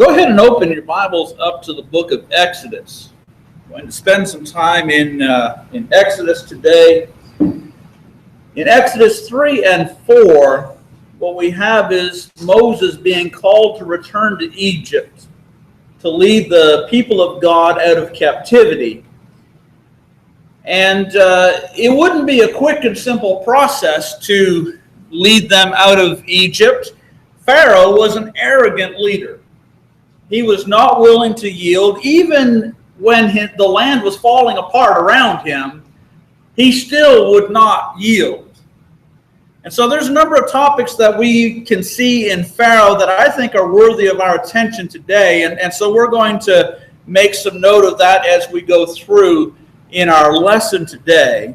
Go ahead and open your Bibles up to the book of Exodus. I'm going to spend some time in Exodus today. In Exodus 3 and 4, what we have is Moses being called to return to Egypt to lead the people of God out of captivity. And it wouldn't be a quick and simple process to lead them out of Egypt. Pharaoh was an arrogant leader. He was not willing to yield. Even when the land was falling apart around him, he still would not yield. And so there's a number of topics that we can see in Pharaoh that I think are worthy of our attention today. And so we're going to make some note of that as we go through in our lesson today.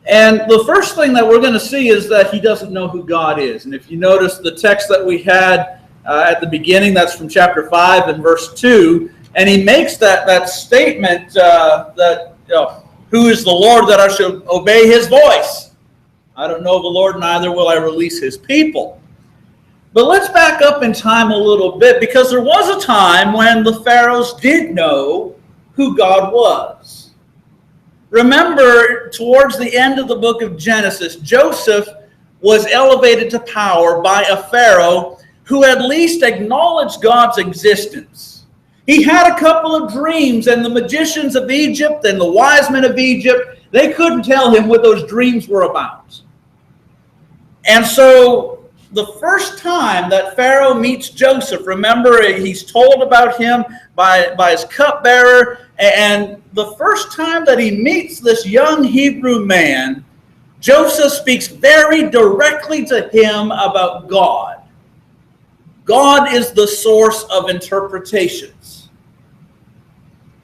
And the first thing that we're going to see is that he doesn't know who God is. And if you notice the text that we had at the beginning, that's from chapter 5 and verse 2, and he makes that statement who is the Lord that I should obey his voice? I don't know the Lord, neither will I release his people. But let's back up in time a little bit, because there was a time when the pharaohs did know who God was. Remember, towards the end of the book of Genesis, Joseph was elevated to power by a pharaoh who at least acknowledged God's existence. He had a couple of dreams, and the magicians of Egypt and the wise men of Egypt, they couldn't tell him what those dreams were about. And so the first time that Pharaoh meets Joseph, remember, he's told about him by his cupbearer, and the first time that he meets this young Hebrew man, Joseph speaks very directly to him about God. God is the source of interpretations.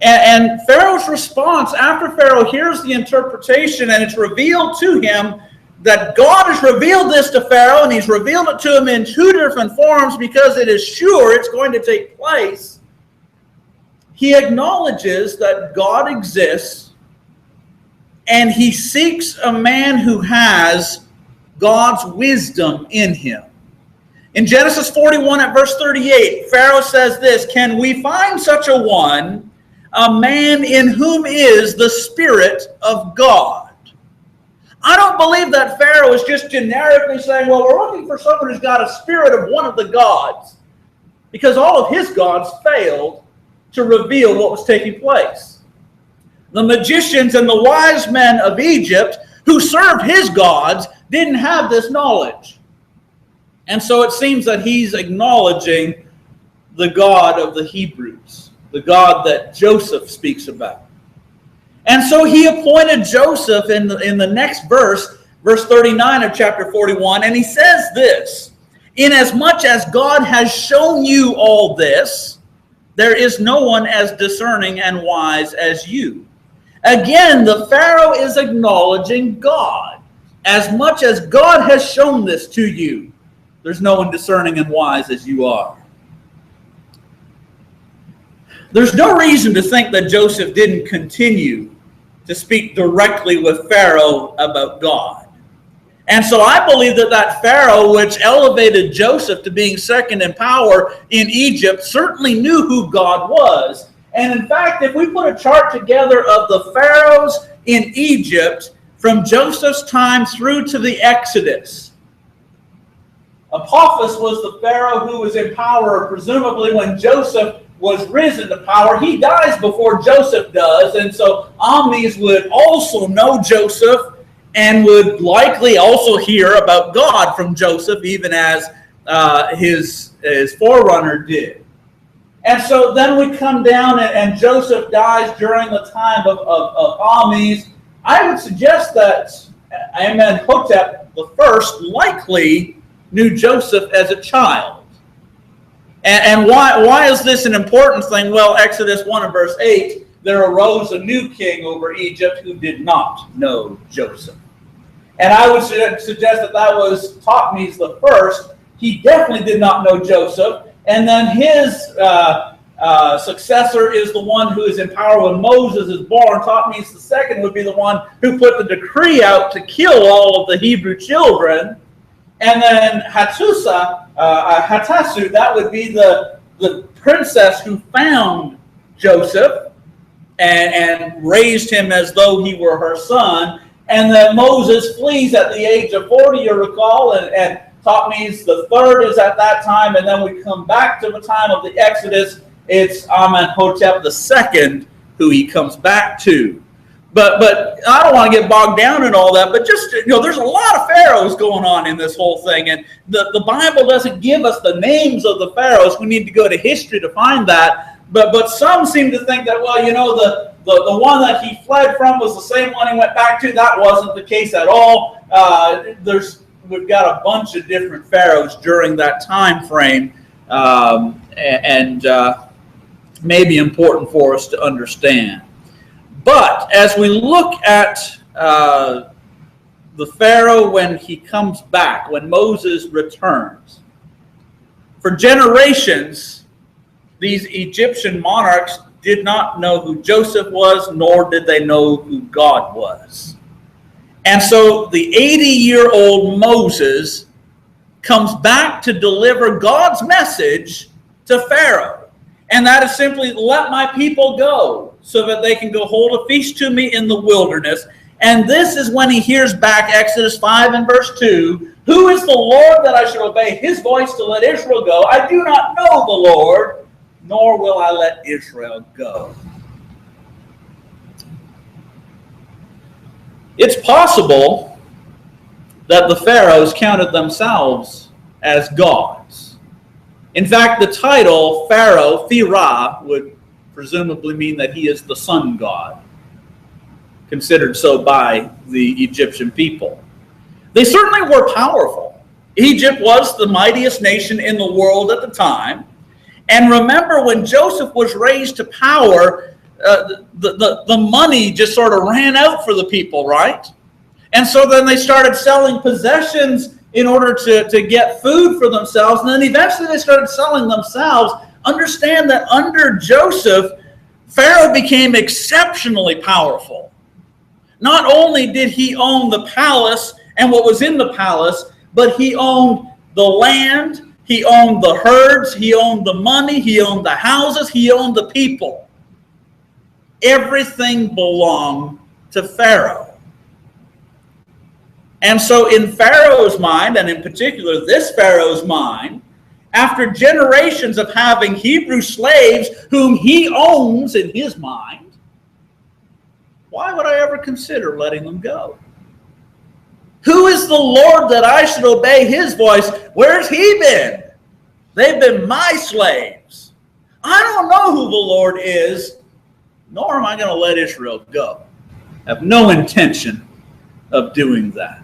And Pharaoh's response, after Pharaoh hears the interpretation and it's revealed to him that God has revealed this to Pharaoh, and he's revealed it to him in two different forms because it is sure it's going to take place, he acknowledges that God exists, and he seeks a man who has God's wisdom in him. In Genesis 41 at verse 38, Pharaoh says this, "Can we find such a one, a man in whom is the Spirit of God?" I don't believe that Pharaoh is just generically saying, well, we're looking for someone who's got a spirit of one of the gods, because all of his gods failed to reveal what was taking place. The magicians and the wise men of Egypt who served his gods didn't have this knowledge. And so it seems that he's acknowledging the God of the Hebrews, the God that Joseph speaks about. And so he appointed Joseph in the next verse 39 of chapter 41, and he says this, "Inasmuch as God has shown you all this, there is no one as discerning and wise as you." Again, the Pharaoh is acknowledging God. As much as God has shown this to you, there's no one discerning and wise as you are. There's no reason to think that Joseph didn't continue to speak directly with Pharaoh about God. And so I believe that Pharaoh, which elevated Joseph to being second in power in Egypt, certainly knew who God was. And in fact, if we put a chart together of the pharaohs in Egypt from Joseph's time through to the Exodus, Apophis was the pharaoh who was in power, presumably when Joseph was risen to power. He dies before Joseph does, and so Amnes would also know Joseph and would likely also hear about God from Joseph, even as his forerunner did. And so then we come down, and Joseph dies during the time of Amnes. I would suggest that Amenhotep I likely knew Joseph as a child. And why is this an important thing? Well, Exodus 1 and verse 8, there arose a new king over Egypt who did not know Joseph. And I would suggest that was Thutmose I. He definitely did not know Joseph. And then his successor is the one who is in power when Moses is born. Thutmose II would be the one who put the decree out to kill all of the Hebrew children. And then Hatasu, that would be the princess who found Joseph and raised him as though he were her son. And then Moses flees at the age of 40, you recall, and Thopmes the third is at that time. And then we come back to the time of the Exodus. It's Amenhotep II who he comes back to. But I don't want to get bogged down in all that, but just, there's a lot of pharaohs going on in this whole thing, and the Bible doesn't give us the names of the pharaohs. We need to go to history to find that. But some seem to think that, the one that he fled from was the same one he went back to. That wasn't the case at all. We've got a bunch of different pharaohs during that time frame, and may be important for us to understand. But as we look at the Pharaoh when he comes back, when Moses returns, for generations, these Egyptian monarchs did not know who Joseph was, nor did they know who God was. And so the 80-year-old Moses comes back to deliver God's message to Pharaoh. And that is simply, let my people go so that they can go hold a feast to me in the wilderness. And this is when he hears back Exodus 5 and verse 2, who is the Lord that I should obey his voice to let Israel go? I do not know the Lord, nor will I let Israel go. It's possible that the pharaohs counted themselves as gods. In fact, the title Pharaoh, Phira, would presumably mean that he is the sun god, considered so by the Egyptian people. They certainly were powerful. Egypt was the mightiest nation in the world at the time. And remember, when Joseph was raised to power, the money just sort of ran out for the people, right? And so then they started selling possessions in order to get food for themselves. And then eventually they started selling themselves. Understand that under Joseph, Pharaoh became exceptionally powerful. Not only did he own the palace and what was in the palace, but he owned the land, he owned the herds, he owned the money, he owned the houses, he owned the people. Everything belonged to Pharaoh. And so in Pharaoh's mind, and in particular this Pharaoh's mind, after generations of having Hebrew slaves whom he owns in his mind, why would I ever consider letting them go? Who is the Lord that I should obey his voice? Where's he been? They've been my slaves. I don't know who the Lord is, nor am I going to let Israel go. I have no intention of doing that.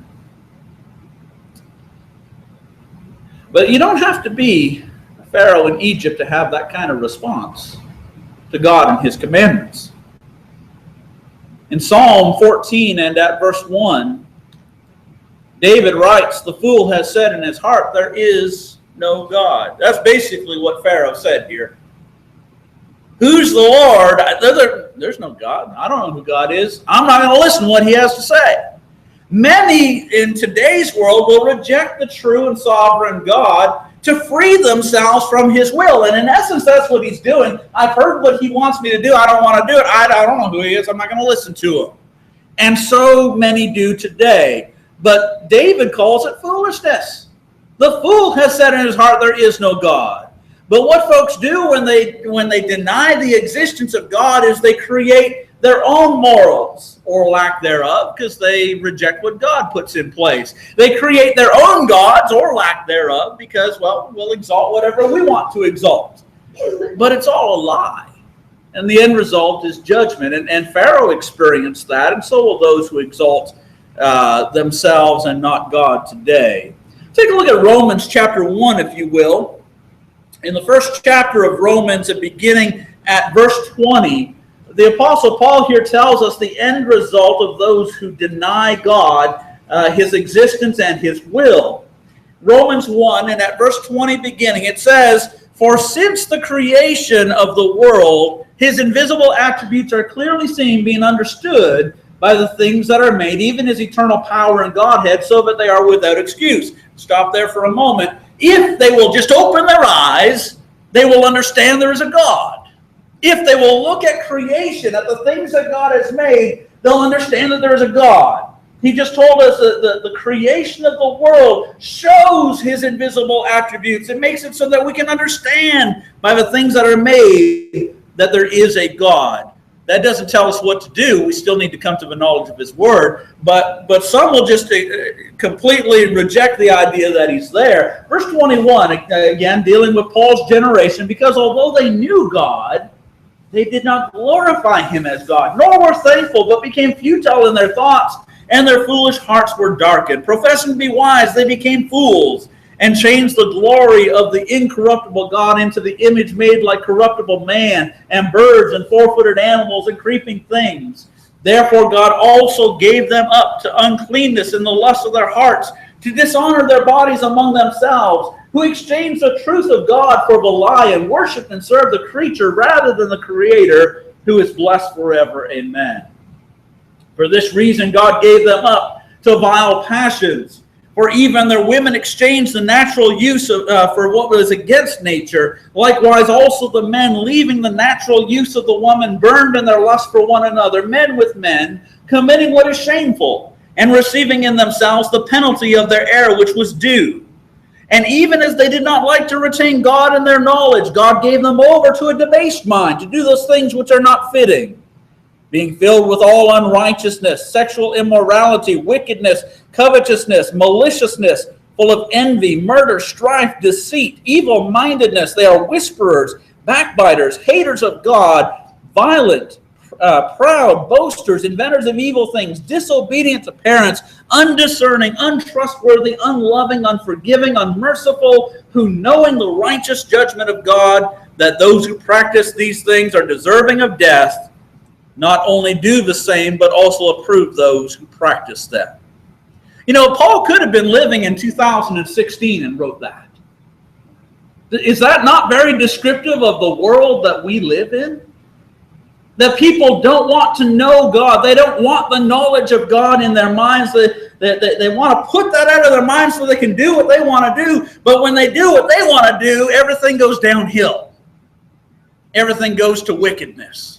But you don't have to be a Pharaoh in Egypt to have that kind of response to God and his commandments. In Psalm 14 and at verse 1, David writes, "The fool has said in his heart, there is no God." That's basically what Pharaoh said here. Who's the Lord? There's no God. I don't know who God is. I'm not going to listen to what he has to say. Many in today's world will reject the true and sovereign God to free themselves from his will. And in essence, that's what he's doing. I've heard what he wants me to do. I don't want to do it. I don't know who he is. I'm not going to listen to him. And so many do today. But David calls it foolishness. The fool has said in his heart, there is no God. But what folks do when they deny the existence of God is they create their own morals or lack thereof because they reject what God puts in place. They create their own gods or lack thereof because, well, we'll exalt whatever we want to exalt. But it's all a lie. And the end result is judgment. And Pharaoh experienced that, and so will those who exalt themselves and not God today. Take a look at Romans chapter 1, if you will. In the first chapter of Romans, and beginning at verse 20, the Apostle Paul here tells us the end result of those who deny God, his existence and his will. Romans 1 and at verse 20 beginning, it says, "For since the creation of the world, his invisible attributes are clearly seen, being understood by the things that are made, even his eternal power and Godhead, so that they are without excuse." stop there for a moment. If they will just open their eyes, they will understand there is a God. If they will look at creation, at the things that God has made, they'll understand that there is a God. He just told us that the creation of the world shows his invisible attributes. It makes it so that we can understand by the things that are made that there is a God. That doesn't tell us what to do. We still need to come to the knowledge of his word. But some will just completely reject the idea that he's there. Verse 21, again, dealing with Paul's generation, because although they knew God, they did not glorify him as God, nor were thankful, but became futile in their thoughts, and their foolish hearts were darkened. Professing to be wise, they became fools, and changed the glory of the incorruptible God into the image made like corruptible man, and birds, and four-footed animals, and creeping things. Therefore God also gave them up to uncleanness in the lust of their hearts, to dishonor their bodies among themselves, who exchanged the truth of God for the lie, and worshiped and served the creature rather than the Creator, who is blessed forever. Amen. For this reason God gave them up to vile passions. For even their women exchanged the natural use for what was against nature. Likewise also the men, leaving the natural use of the woman, burned in their lust for one another, men with men, committing what is shameful, and receiving in themselves the penalty of their error which was due. And even as they did not like to retain God in their knowledge, God gave them over to a debased mind, to do those things which are not fitting, being filled with all unrighteousness, sexual immorality, wickedness, covetousness, maliciousness, full of envy, murder, strife, deceit, evil-mindedness. They are whisperers, backbiters, haters of God, violent, proud, boasters, inventors of evil things, disobedient to parents, undiscerning, untrustworthy, unloving, unforgiving, unmerciful, who knowing the righteous judgment of God, that those who practice these things are deserving of death, not only do the same, but also approve those who practice them. You know, Paul could have been living in 2016 and wrote that. Is that not very descriptive of the world that we live in? That people don't want to know God. They don't want the knowledge of God in their minds. They want to put that out of their minds so they can do what they want to do. But when they do what they want to do, everything goes downhill. Everything goes to wickedness.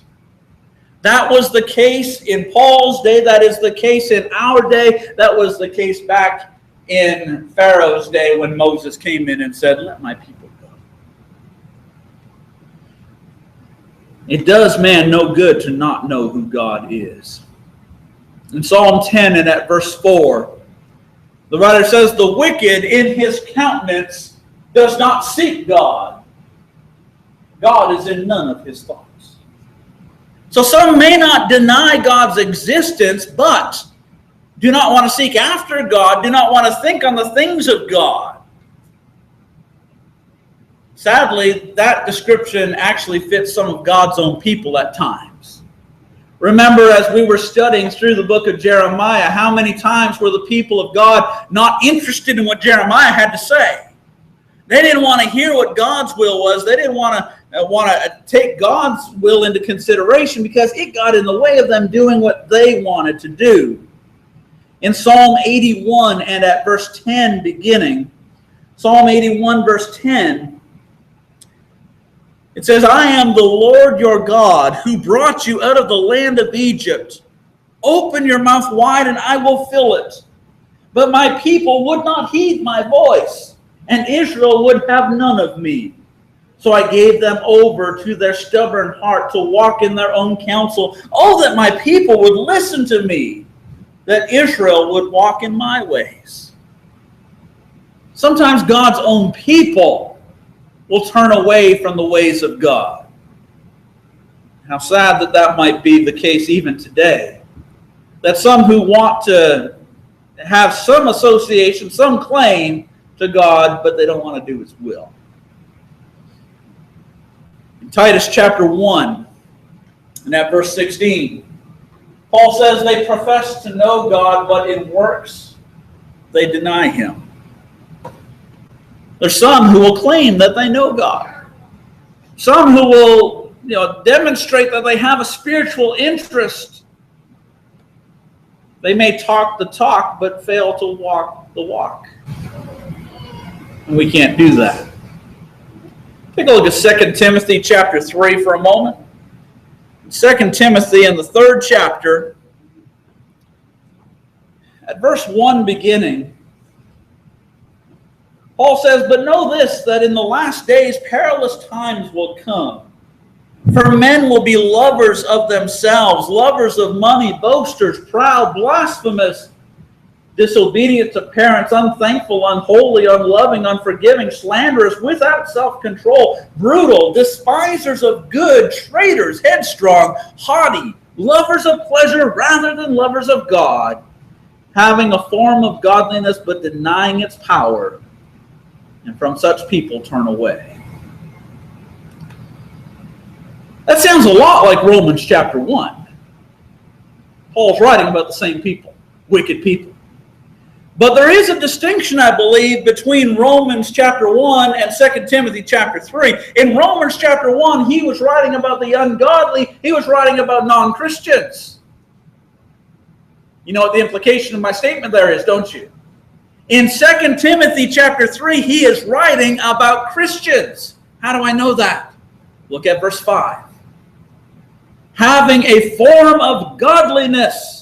That was the case in Paul's day. That is the case in our day. That was the case back in Pharaoh's day when Moses came in and said, "Let my people go." It does man no good to not know who God is. In Psalm 10 and at verse 4, the writer says, "The wicked in his countenance does not seek God. God is in none of his thoughts." So some may not deny God's existence, but do not want to seek after God, do not want to think on the things of God. Sadly, that description actually fits some of God's own people at times. Remember, as we were studying through the book of Jeremiah, how many times were the people of God not interested in what Jeremiah had to say? They didn't want to hear what God's will was. They didn't want to take God's will into consideration because it got in the way of them doing what they wanted to do. In Psalm 81 and at verse 10 beginning, Psalm 81 verse 10, it says, "I am the Lord your God who brought you out of the land of Egypt. Open your mouth wide and I will fill it. But my people would not heed my voice, and Israel would have none of me. So I gave them over to their stubborn heart to walk in their own counsel. Oh, that my people would listen to me, that Israel would walk in my ways." Sometimes God's own people will turn away from the ways of God. How sad that that might be the case even today. That some who want to have some association, some claim to God, but they don't want to do his will. In Titus chapter 1, and at verse 16, Paul says they profess to know God, but in works they deny him. There's some who will claim that they know God. Some who will demonstrate that they have a spiritual interest. They may talk the talk, but fail to walk the walk. And we can't do that. Take a look at 2 Timothy chapter 3 for a moment. 2 Timothy in the 3rd chapter, at verse 1 beginning, Paul says, "But know this, that in the last days perilous times will come. For men will be lovers of themselves, lovers of money, boasters, proud, blasphemous, disobedient to parents, unthankful, unholy, unloving, unforgiving, slanderous, without self-control, brutal, despisers of good, traitors, headstrong, haughty, lovers of pleasure rather than lovers of God, having a form of godliness but denying its power. And from such people turn away." That sounds a lot like Romans chapter 1. Paul's writing about the same people, wicked people. But there is a distinction, I believe, between Romans chapter 1 and 2 Timothy chapter 3. In Romans chapter 1, he was writing about the ungodly. He was writing about non-Christians. You know what the implication of my statement there is, don't you? In 2 Timothy chapter 3, he is writing about Christians. How do I know that? Look at verse 5. "Having a form of godliness."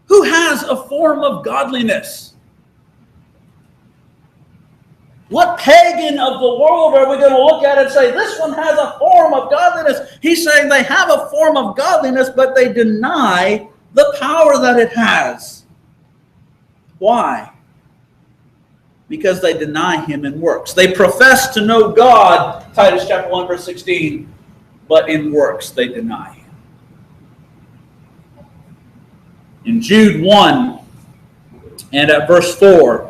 Who has a form of godliness? What pagan of the world are we going to look at and say, this one has a form of godliness? He's saying they have a form of godliness, but they deny the power that it has. Why? Because they deny him in works. They profess to know God, Titus chapter 1, verse 16, but in works they deny him. In Jude 1 and at verse 4,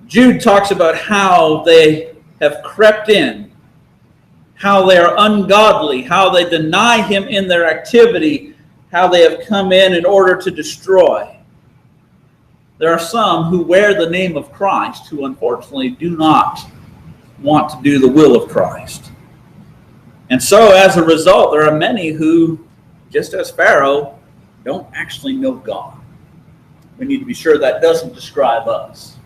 Jude talks about how they have crept in, how they are ungodly, how they deny him in their activity, how they have come in order to destroy. There are some who wear the name of Christ who unfortunately do not want to do the will of Christ. And so as a result, there are many who, just as Pharaoh, don't actually know God. We need to be sure that doesn't describe us.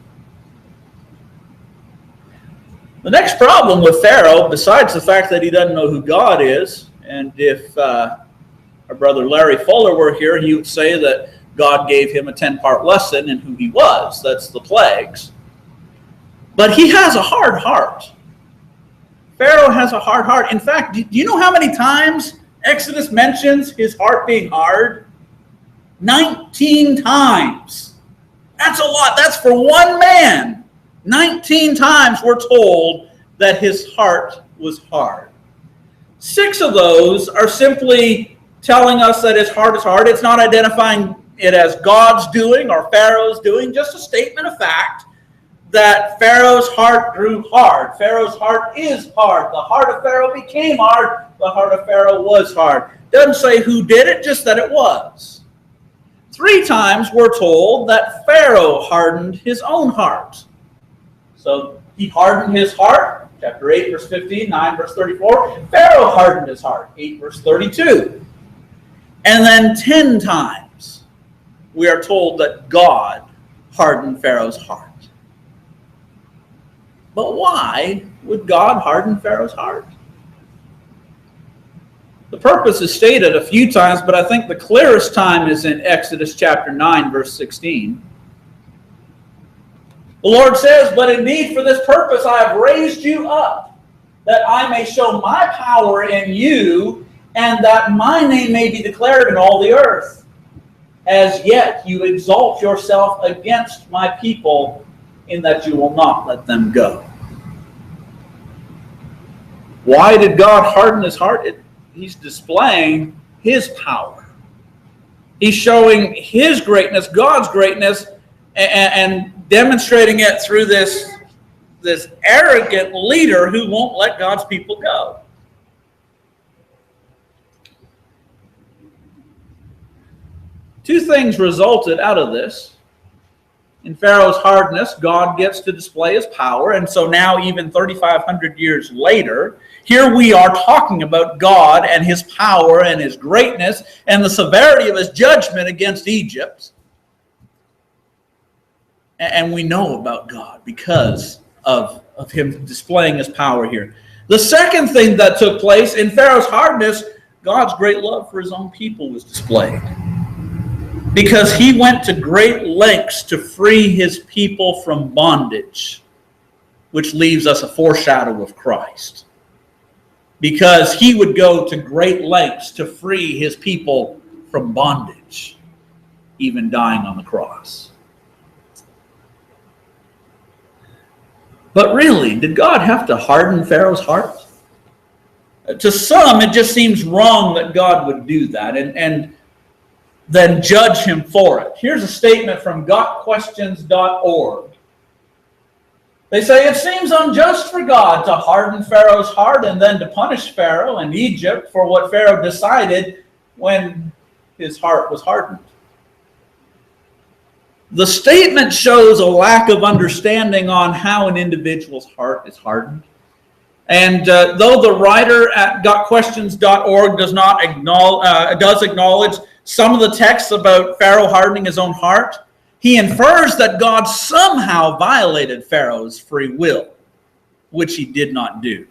The next problem with Pharaoh, besides the fact that he doesn't know who God is, and if our brother Larry Fuller were here, he would say that God gave him a 10-part lesson in who he was. That's the plagues. But he has a hard heart. Pharaoh has a hard heart. In fact, do you know how many times Exodus mentions his heart being hard? 19 times. That's a lot. That's for one man. 19 times we're told that his heart was hard. 6 of those are simply telling us that his heart is hard. It's not identifying it as God's doing or Pharaoh's doing, just a statement of fact that Pharaoh's heart grew hard. Pharaoh's heart is hard. The heart of Pharaoh became hard. The heart of Pharaoh was hard. Doesn't say who did it, just that it was. 3 times we're told that Pharaoh hardened his own heart. So he hardened his heart, chapter 8, verse 15, 9, verse 34. Pharaoh hardened his heart, 8, verse 32. And then 10 times we are told that God hardened Pharaoh's heart. But why would God harden Pharaoh's heart? The purpose is stated a few times, but I think the clearest time is in Exodus chapter 9, verse 16. The Lord says, "But indeed for this purpose I have raised you up, that I may show my power in you, and that my name may be declared in all the earth. As yet you exalt yourself against my people, in that you will not let them go." Why did God harden his heart? He's displaying his power. He's showing his greatness, God's greatness, and demonstrating it through this arrogant leader who won't let God's people go. Two things resulted out of this. In Pharaoh's hardness, God gets to display his power, and so now even 3,500 years later, here we are talking about God and his power and his greatness and the severity of his judgment against Egypt. And we know about God because of him displaying his power here. The second thing that took place in Pharaoh's hardness, God's great love for his own people was displayed. Because he went to great lengths to free his people from bondage, which leaves us a foreshadow of Christ. Because he would go to great lengths to free his people from bondage, even dying on the cross. But really, did God have to harden Pharaoh's heart? To some, it just seems wrong that God would do that and then judge him for it. Here's a statement from gotquestions.org. They say, it seems unjust for God to harden Pharaoh's heart and then to punish Pharaoh and Egypt for what Pharaoh decided when his heart was hardened. The statement shows a lack of understanding on how an individual's heart is hardened. And though the writer at gotquestions.org does acknowledge some of the texts about Pharaoh hardening his own heart, he infers that God somehow violated Pharaoh's free will, which he did not do.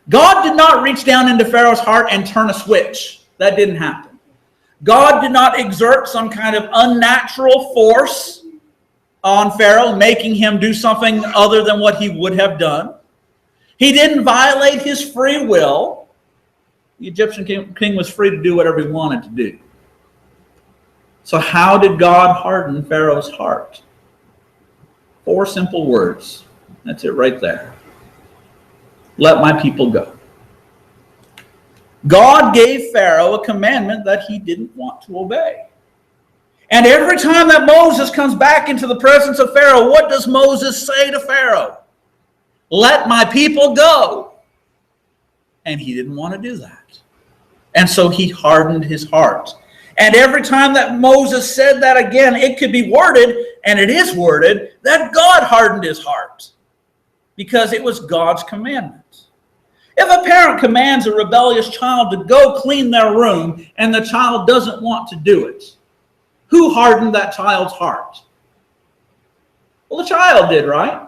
God did not reach down into Pharaoh's heart and turn a switch. That didn't happen. God did not exert some kind of unnatural force on Pharaoh, making him do something other than what he would have done. He didn't violate his free will. The Egyptian king was free to do whatever he wanted to do. So how did God harden Pharaoh's heart? 4 simple words. That's it right there. Let my people go. God gave Pharaoh a commandment that he didn't want to obey. And every time that Moses comes back into the presence of Pharaoh, what does Moses say to Pharaoh? Let my people go. And he didn't want to do that. And so he hardened his heart. And every time that Moses said that again, it could be worded, and it is worded, that God hardened his heart. Because it was God's commandment. If a parent commands a rebellious child to go clean their room and the child doesn't want to do it, who hardened that child's heart? Well, the child did, right?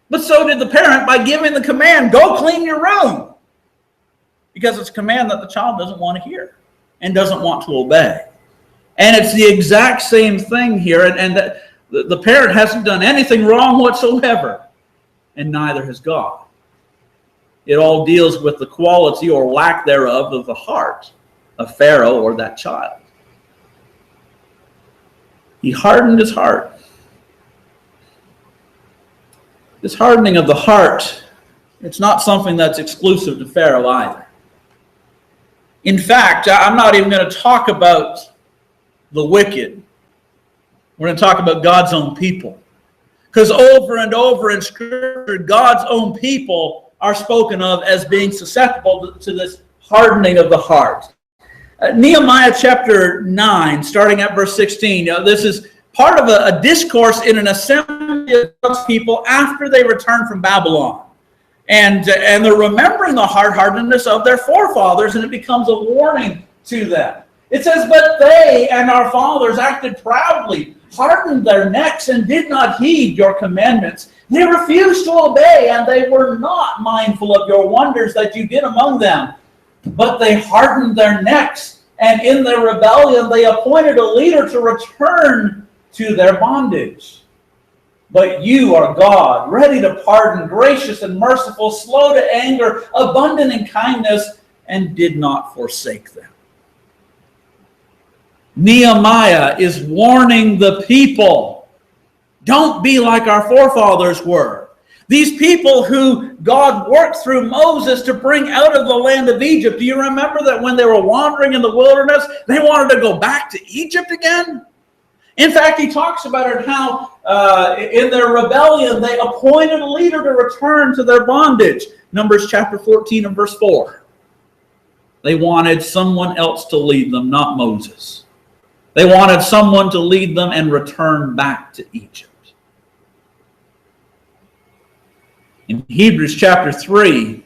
But so did the parent by giving the command, go clean your room. Because it's a command that the child doesn't want to hear and doesn't want to obey. And it's the exact same thing here. And the parent hasn't done anything wrong whatsoever. And neither has God. It all deals with the quality or lack thereof of the heart of Pharaoh or that child. He hardened his heart. This hardening of the heart, it's not something that's exclusive to Pharaoh either. In fact, I'm not even going to talk about the wicked. We're going to talk about God's own people. Because over and over in Scripture, God's own people are spoken of as being susceptible to this hardening of the heart. Nehemiah chapter 9, starting at verse 16. This is part of a discourse in an assembly of God's people after they return from Babylon. And they're remembering the hard-heartedness of their forefathers, and it becomes a warning to them. It says, but they and our fathers acted proudly, hardened their necks, and did not heed your commandments. They refused to obey, and they were not mindful of your wonders that you did among them. But they hardened their necks, and in their rebellion they appointed a leader to return to their bondage. But you are God, ready to pardon, gracious and merciful, slow to anger, abundant in kindness, and did not forsake them. Nehemiah is warning the people, don't be like our forefathers were. These people who God worked through Moses to bring out of the land of Egypt. Do you remember that when they were wandering in the wilderness, they wanted to go back to Egypt again? In fact, he talks about it how in their rebellion, they appointed a leader to return to their bondage. Numbers chapter 14 and verse 4. They wanted someone else to lead them, not Moses. They wanted someone to lead them and return back to Egypt. In Hebrews chapter 3,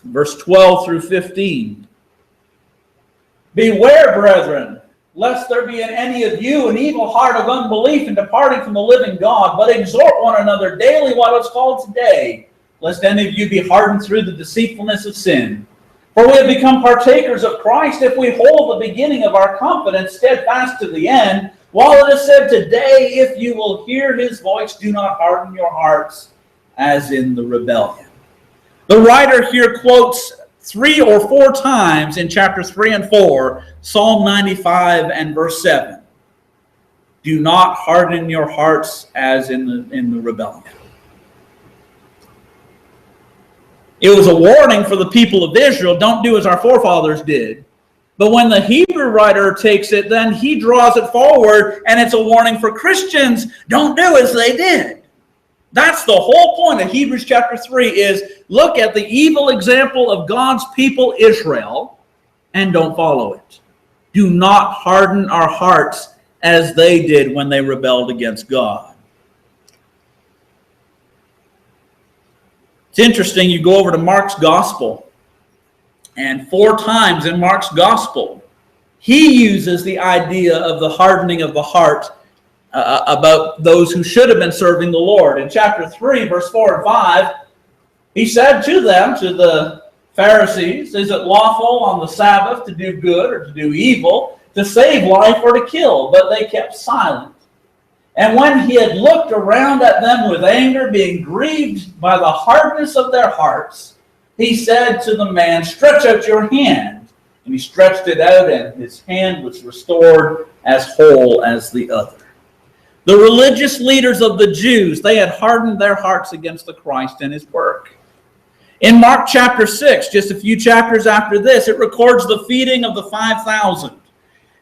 verse 12 through 15. Beware, brethren, lest there be in any of you an evil heart of unbelief in departing from the living God, but exhort one another daily while it's called today, lest any of you be hardened through the deceitfulness of sin. For we have become partakers of Christ if we hold the beginning of our confidence steadfast to the end. While it is said today, if you will hear his voice, do not harden your hearts as in the rebellion. The writer here quotes 3 or 4 times in chapter 3 and 4, Psalm 95 and verse 7. Do not harden your hearts as in the rebellion. It was a warning for the people of Israel, don't do as our forefathers did. But when the Hebrew writer takes it, then he draws it forward, and it's a warning for Christians, don't do as they did. That's the whole point of Hebrews chapter 3 is look at the evil example of God's people Israel and don't follow it. Do not harden our hearts as they did when they rebelled against God. It's interesting, you go over to Mark's gospel, and 4 times in Mark's gospel, he uses the idea of the hardening of the heart about those who should have been serving the Lord. In chapter 3, verse 4 and 5, he said to them, to the Pharisees, is it lawful on the Sabbath to do good or to do evil, to save life or to kill? But they kept silent. And when he had looked around at them with anger, being grieved by the hardness of their hearts, he said to the man, stretch out your hand. And he stretched it out, and his hand was restored as whole as the other. The religious leaders of the Jews, they had hardened their hearts against the Christ and his work. In Mark chapter 6, just a few chapters after this, it records the feeding of the 5,000.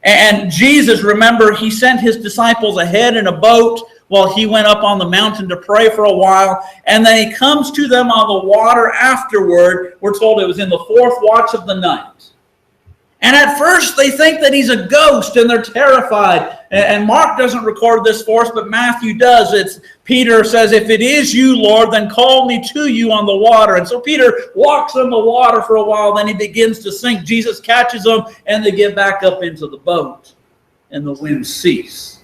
And Jesus, remember, he sent his disciples ahead in a boat while he went up on the mountain to pray for a while. And then he comes to them on the water afterward. We're told it was in the 4th watch of the night. And at first they think that he's a ghost and they're terrified. And Mark doesn't record this for us, but Matthew does. It's Peter says, if it is you, Lord, then call me to you on the water. And so Peter walks on the water for a while, then he begins to sink. Jesus catches them and they get back up into the boat and the winds cease.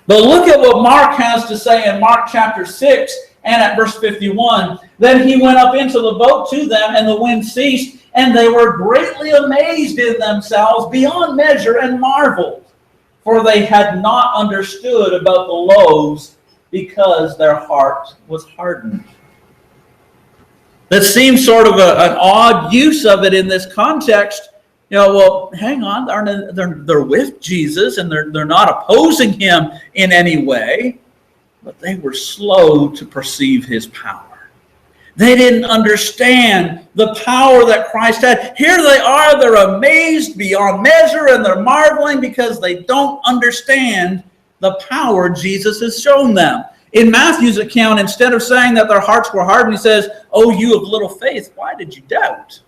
But look at what Mark has to say in Mark chapter 6 and at verse 51. Then he went up into the boat to them and the wind ceased. And they were greatly amazed in themselves beyond measure and marveled, for they had not understood about the loaves because their heart was hardened. That seems sort of an odd use of it in this context. You know, well, hang on, they're with Jesus and they're not opposing him in any way, but they were slow to perceive his power. They didn't understand the power that Christ had. Here they are, they're amazed beyond measure, and they're marveling because they don't understand the power Jesus has shown them. In Matthew's account, instead of saying that their hearts were hardened, he says, oh, you of little faith, why did you doubt?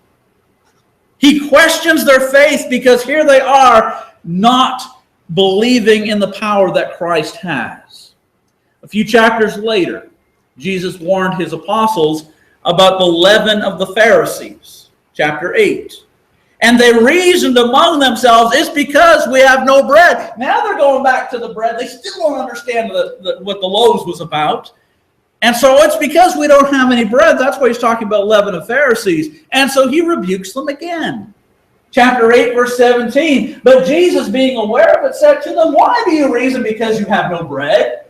He questions their faith because here they are not believing in the power that Christ has. A few chapters later, Jesus warned his apostles about the leaven of the Pharisees, chapter 8. And they reasoned among themselves, it's because we have no bread. Now they're going back to the bread. They still don't understand what the loaves was about. And so it's because we don't have any bread. That's why he's talking about leaven of Pharisees. And so he rebukes them again. Chapter 8, verse 17. But Jesus, being aware of it, said to them, why do you reason because you have no bread?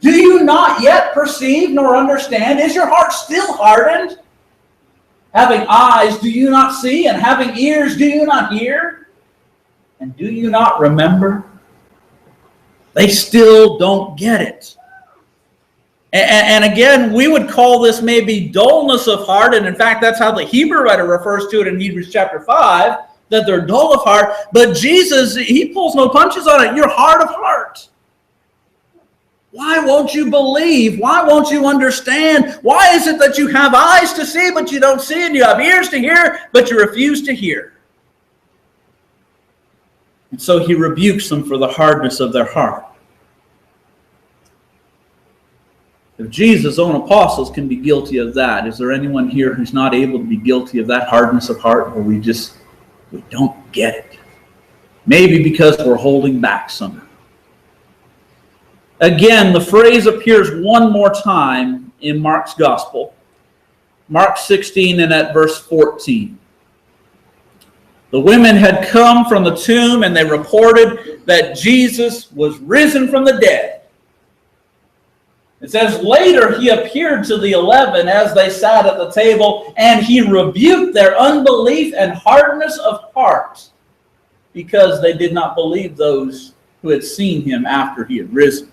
Do you not yet perceive nor understand? Is your heart still hardened? Having eyes, do you not see? And having ears, do you not hear? And do you not remember? They still don't get it. And again, we would call this maybe dullness of heart. And in fact, that's how the Hebrew writer refers to it in Hebrews chapter 5, that they're dull of heart. But Jesus, he pulls no punches on it. You're hard of heart. Why won't you believe? Why won't you understand? Why is it that you have eyes to see, but you don't see, and you have ears to hear, but you refuse to hear? And so he rebukes them for the hardness of their heart. If Jesus' own apostles can be guilty of that, is there anyone here who's not able to be guilty of that hardness of heart where we don't get it? Maybe because we're holding back somehow. Again, the phrase appears one more time in Mark's Gospel. Mark 16 and at verse 14. The women had come from the tomb and they reported that Jesus was risen from the dead. It says, later he appeared to the 11 as they sat at the table, and he rebuked their unbelief and hardness of heart, because they did not believe those who had seen him after he had risen.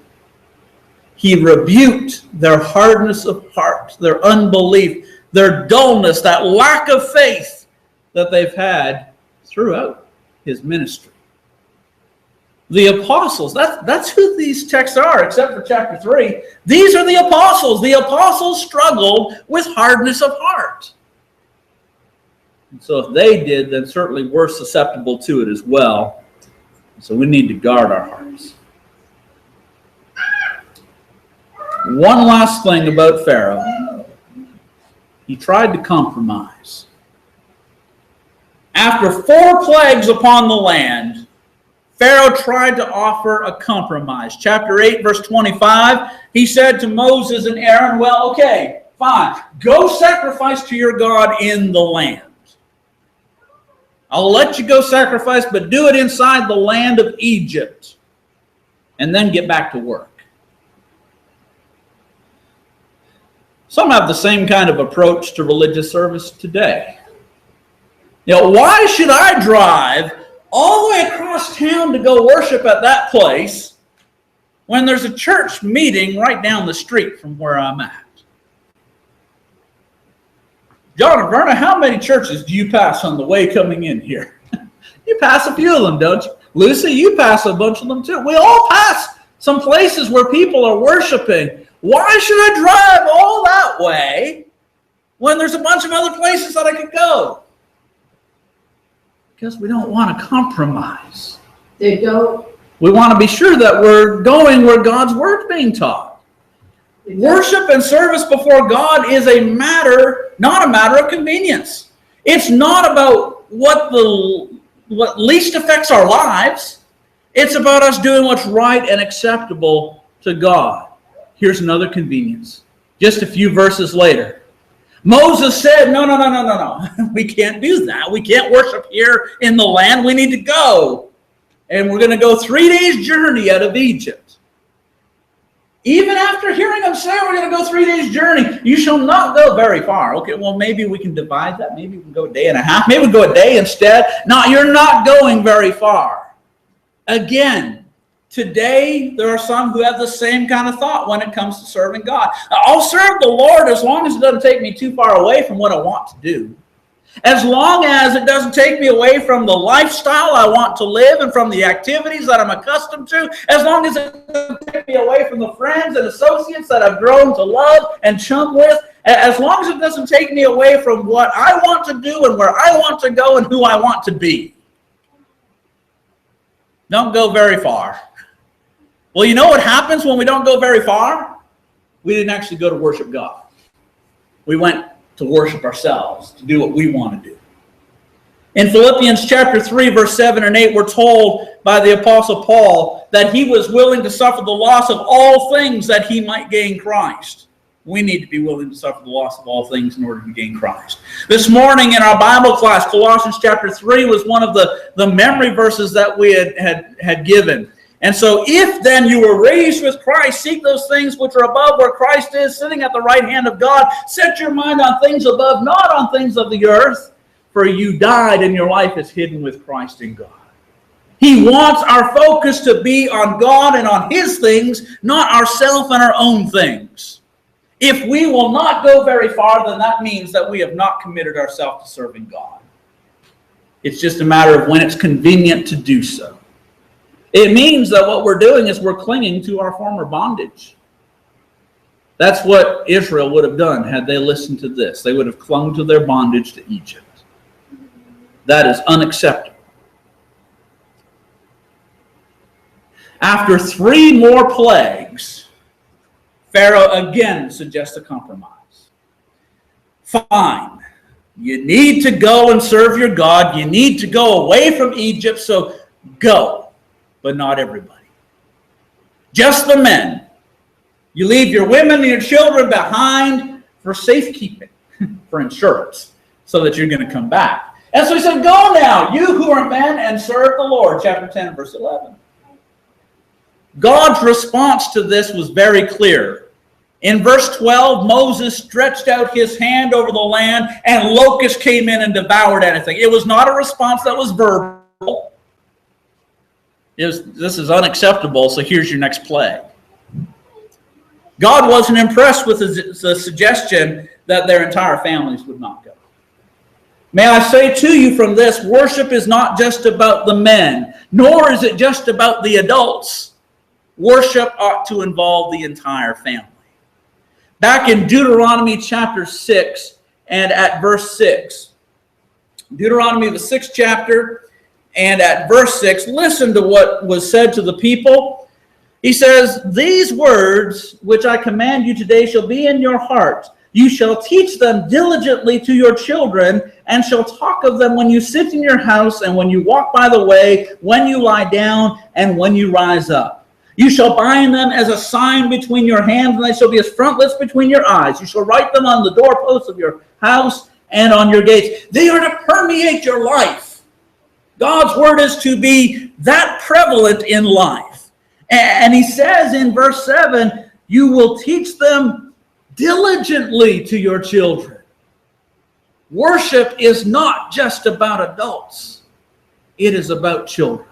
He rebuked their hardness of heart, their unbelief, their dullness, that lack of faith that they've had throughout his ministry. The apostles, that's who these texts are, except for chapter 3. These are the apostles. The apostles struggled with hardness of heart. And so if they did, then certainly we're susceptible to it as well. So we need to guard our hearts. One last thing about Pharaoh. He tried to compromise. After 4 plagues upon the land, Pharaoh tried to offer a compromise. Chapter 8, verse 25, he said to Moses and Aaron, well, okay, fine. Go sacrifice to your God in the land. I'll let you go sacrifice, but do it inside the land of Egypt. And then get back to work. Some have the same kind of approach to religious service today. You know, why should I drive all the way across town to go worship at that place when there's a church meeting right down the street from where I'm at? John and Verna, how many churches do you pass on the way coming in here? You pass a few of them, don't you? Lucy, you pass a bunch of them too. We all pass some places where people are worshiping. Why should I drive all that way when there's a bunch of other places that I could go? Because we don't want to compromise. They don't. We want to be sure that we're going where God's word's being taught. Worship and service before God is not a matter of convenience. It's not about what least affects our lives. It's about us doing what's right and acceptable to God. Here's another convenience. Just a few verses later. Moses said, no. We can't do that. We can't worship here in the land. We need to go. And we're going to go 3 days' journey out of Egypt. Even after hearing him say we're going to go 3 days' journey, you shall not go very far. Okay, well, maybe we can divide that. Maybe we can go a day and a half. Maybe we go a day instead. No, you're not going very far. Again, today, there are some who have the same kind of thought when it comes to serving God. I'll serve the Lord as long as it doesn't take me too far away from what I want to do. As long as it doesn't take me away from the lifestyle I want to live and from the activities that I'm accustomed to. As long as it doesn't take me away from the friends and associates that I've grown to love and chum with. As long as it doesn't take me away from what I want to do and where I want to go and who I want to be. Don't go very far. Well, you know what happens when we don't go very far? We didn't actually go to worship God. We went to worship ourselves, to do what we want to do. In Philippians chapter 3, verse 7 and 8, we're told by the Apostle Paul that he was willing to suffer the loss of all things that he might gain Christ. We need to be willing to suffer the loss of all things in order to gain Christ. This morning in our Bible class, Colossians chapter 3 was one of the memory verses that we had given. And so if then you were raised with Christ, seek those things which are above where Christ is, sitting at the right hand of God. Set your mind on things above, not on things of the earth, for you died and your life is hidden with Christ in God. He wants our focus to be on God and on his things, not ourselves and our own things. If we will not go very far, then that means that we have not committed ourselves to serving God. It's just a matter of when it's convenient to do so. It means that what we're doing is we're clinging to our former bondage. That's what Israel would have done had they listened to this. They would have clung to their bondage to Egypt. That is unacceptable. After 3 more plagues, Pharaoh again suggests a compromise. Fine. You need to go and serve your God. You need to go away from Egypt, so Go, but not everybody. Just the men. You leave your women and your children behind for safekeeping, for insurance, so that you're going to come back. And so he said, go now, you who are men, and serve the Lord. Chapter 10, verse 11. God's response to this was very clear. In verse 12, Moses stretched out his hand over the land, and locusts came in and devoured anything. It was not a response that was verbal. This is unacceptable, so here's your next plague. God wasn't impressed with the suggestion that their entire families would not go. May I say to you from this, worship is not just about the men, nor is it just about the adults. Worship ought to involve the entire family. Back in Deuteronomy chapter 6 and at verse 6. Deuteronomy, the 6th chapter, and at verse 6, listen to what was said to the people. He says, these words which I command you today shall be in your heart. You shall teach them diligently to your children, and shall talk of them when you sit in your house, and when you walk by the way, when you lie down, and when you rise up. You shall bind them as a sign between your hands, and they shall be as frontlets between your eyes. You shall write them on the doorposts of your house and on your gates. They are to permeate your life. God's word is to be that prevalent in life. And he says in verse 7, you will teach them diligently to your children. Worship is not just about adults. It is about children.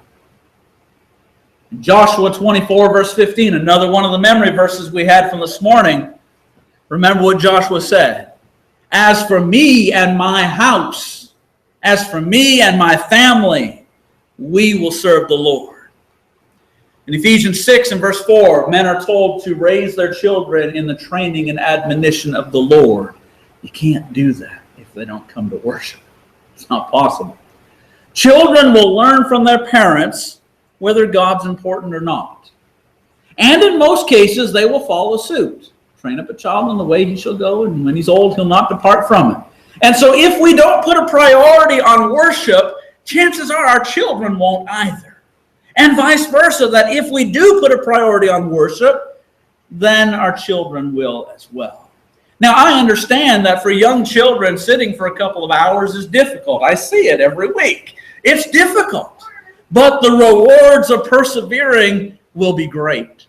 Joshua 24, verse 15, another one of the memory verses we had from this morning. Remember what Joshua said. As for me and my house, as for me and my family, we will serve the Lord. In Ephesians 6 and verse 4, men are told to raise their children in the training and admonition of the Lord. You can't do that if they don't come to worship. It's not possible. Children will learn from their parents whether God's important or not. And in most cases, they will follow suit. Train up a child in the way he shall go, and when he's old, he'll not depart from it. And so if we don't put a priority on worship, chances are our children won't either. And vice versa, that if we do put a priority on worship, then our children will as well. Now, I understand that for young children, sitting for a couple of hours is difficult. I see it every week. It's difficult. But the rewards of persevering will be great.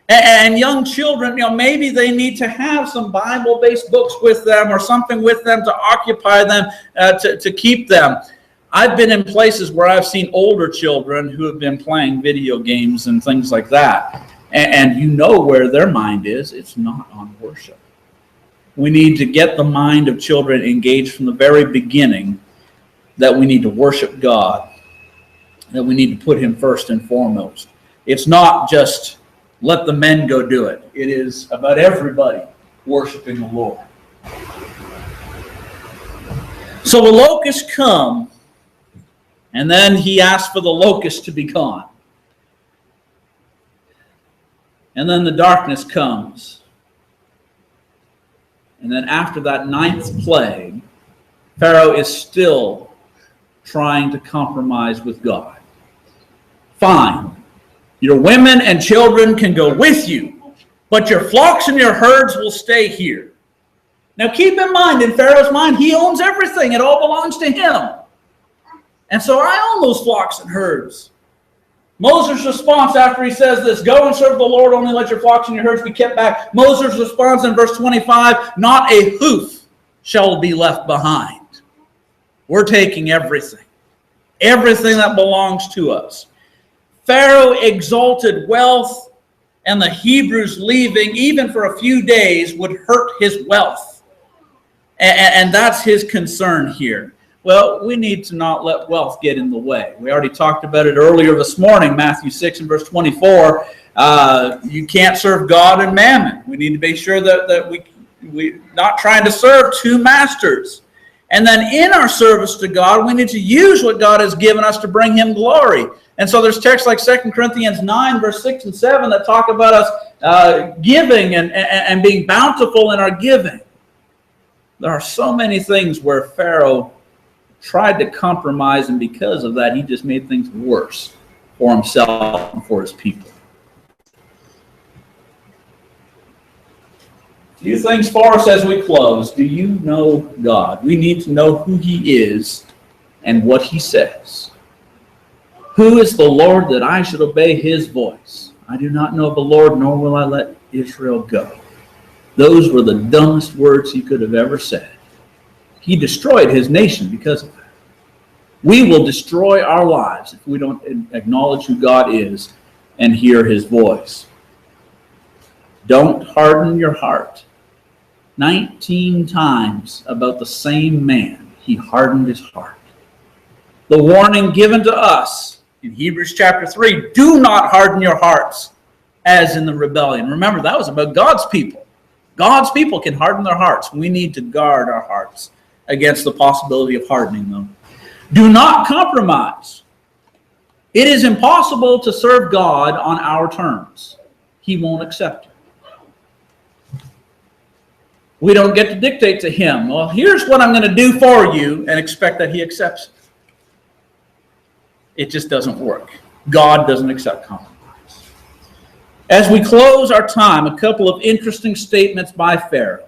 And young children, maybe they need to have some Bible-based books with them or something with them to occupy them, to keep them. I've been in places where I've seen older children who have been playing video games and things like that. And you know where their mind is. It's not on worship. We need to get the mind of children engaged from the very beginning that we need to worship God, that we need to put him first and foremost. It's not just let the men go do it. It is about everybody worshiping the Lord. So the locusts come, and then he asks for the locusts to be gone. And then the darkness comes. And then after that 9th plague, Pharaoh is still trying to compromise with God. Fine. Your women and children can go with you, but your flocks and your herds will stay here. Now keep in mind, in Pharaoh's mind, he owns everything. It all belongs to him. And so I own those flocks and herds. Moses' response after he says this, go and serve the Lord, only let your flocks and your herds be kept back. Moses' response in verse 25, not a hoof shall be left behind. We're taking everything. Everything that belongs to us. Pharaoh exalted wealth, and the Hebrews leaving, even for a few days, would hurt his wealth. And that's his concern here. Well, we need to not let wealth get in the way. We already talked about it earlier this morning, Matthew 6 and verse 24. You can't serve God and mammon. We need to be sure that we're not trying to serve two masters. And then in our service to God, we need to use what God has given us to bring him glory. And so there's texts like 2 Corinthians 9, verse 6 and 7 that talk about us giving and being bountiful in our giving. There are so many things where Pharaoh tried to compromise, and because of that, he just made things worse for himself and for his people. A few things for us as we close. Do you know God? We need to know who he is and what he says. Who is the Lord that I should obey his voice? I do not know the Lord, nor will I let Israel go. Those were the dumbest words he could have ever said. He destroyed his nation because of that. We will destroy our lives if we don't acknowledge who God is and hear his voice. Don't harden your heart. 19 times about the same man, he hardened his heart. The warning given to us in Hebrews chapter 3, do not harden your hearts as in the rebellion. Remember, that was about God's people. God's people can harden their hearts. We need to guard our hearts against the possibility of hardening them. Do not compromise. It is impossible to serve God on our terms. He won't accept it. We don't get to dictate to him, well, here's what I'm going to do for you, and expect that he accepts it. It just doesn't work. God doesn't accept compromise. As we close our time, a couple of interesting statements by Pharaoh.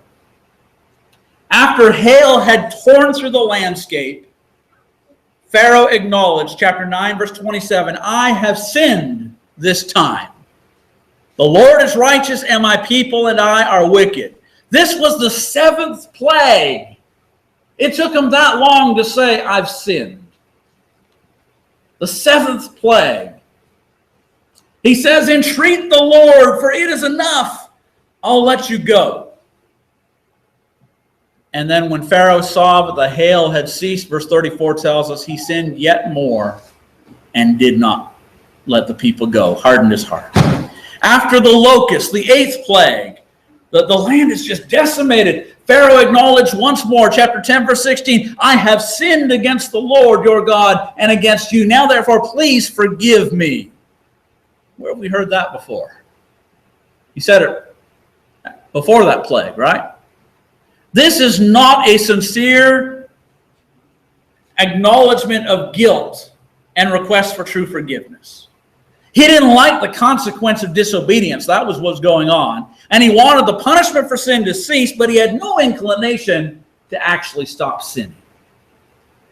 After hail had torn through the landscape, Pharaoh acknowledged, chapter 9, verse 27, I have sinned this time. The Lord is righteous, and my people and I are wicked. This was the 7th plague. It took him that long to say, I've sinned. The 7th plague. He says, entreat the Lord, for it is enough. I'll let you go. And then when Pharaoh saw that the hail had ceased, verse 34 tells us, he sinned yet more and did not let the people go, hardened his heart. After the locust, the 8th plague, the land is just decimated. Pharaoh acknowledged once more, chapter 10, verse 16, I have sinned against the Lord your God and against you. Now therefore, please forgive me. Where have we heard that before? He said it before that plague, right? This is not a sincere acknowledgement of guilt and request for true forgiveness. He didn't like the consequence of disobedience. That was what was going on. And he wanted the punishment for sin to cease, but he had no inclination to actually stop sinning.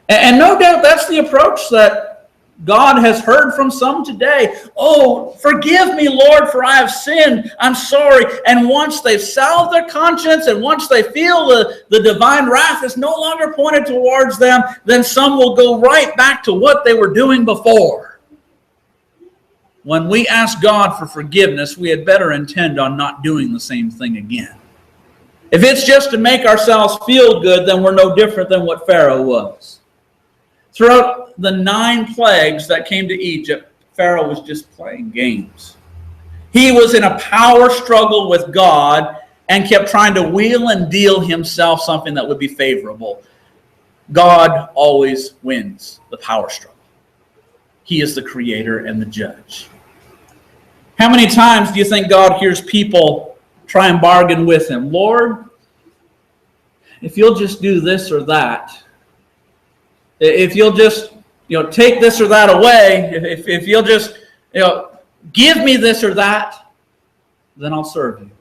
And no doubt that's the approach that God has heard from some today. Oh, forgive me, Lord, for I have sinned. I'm sorry. And once they've salved their conscience and once they feel the divine wrath is no longer pointed towards them, then some will go right back to what they were doing before. When we ask God for forgiveness, we had better intend on not doing the same thing again. If it's just to make ourselves feel good, then we're no different than what Pharaoh was. Throughout the 9 plagues that came to Egypt, Pharaoh was just playing games. He was in a power struggle with God and kept trying to wheel and deal himself something that would be favorable. God always wins the power struggle. He is the creator and the judge. How many times do you think God hears people try and bargain with him? Lord, if you'll just do this or that, if you'll just take this or that away, if you'll just give me this or that, then I'll serve you.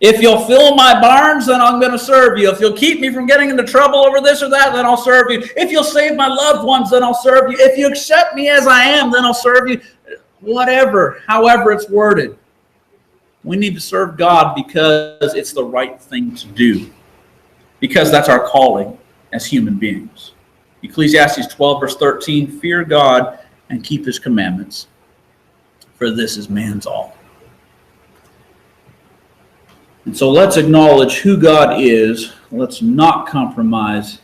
If you'll fill my barns, then I'm going to serve you. If you'll keep me from getting into trouble over this or that, then I'll serve you. If you'll save my loved ones, then I'll serve you. If you accept me as I am, then I'll serve you. Whatever, however it's worded. We need to serve God because it's the right thing to do. Because that's our calling as human beings. Ecclesiastes 12, verse 13, fear God and keep his commandments, for this is man's all. And so let's acknowledge who God is. Let's not compromise.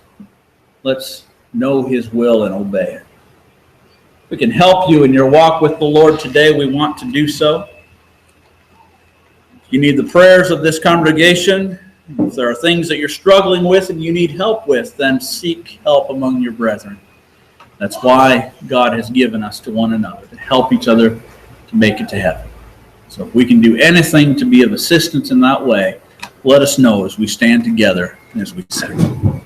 Let's know his will and obey it. If we can help you in your walk with the Lord today, we want to do so. If you need the prayers of this congregation, if there are things that you're struggling with and you need help with, then seek help among your brethren. That's why God has given us to one another, to help each other to make it to heaven. So if we can do anything to be of assistance in that way, let us know as we stand together and as we sing.